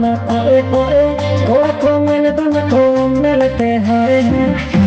ना ओए ओए आँखों में तुमको मिलते हैं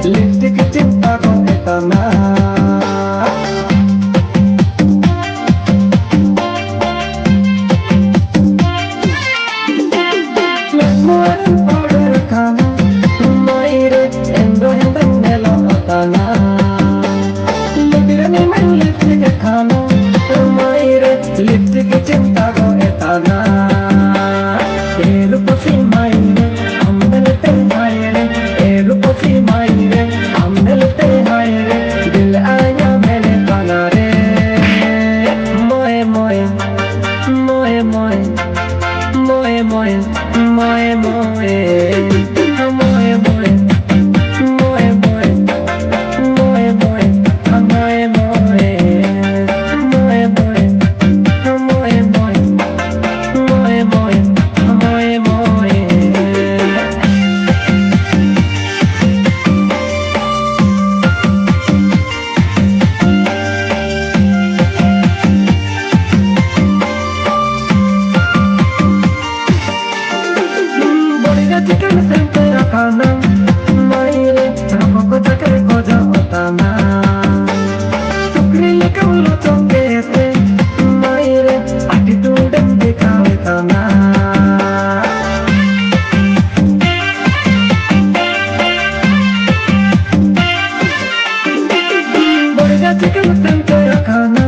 लिपस्टिक चिंता को इतना powder kana maire endo hendela atana lipirani man lipstick kana maire lipstick चिंता को इतना eruposi maire ambelte maire eruposi maire ambelte maire dil aaya maine bana re moe moe moe moe moe moe moe moe chicken tempera kana maire ramoko chake koja otana tukrile kaulo chongete maire attitude dikhave tana chicken tempera kana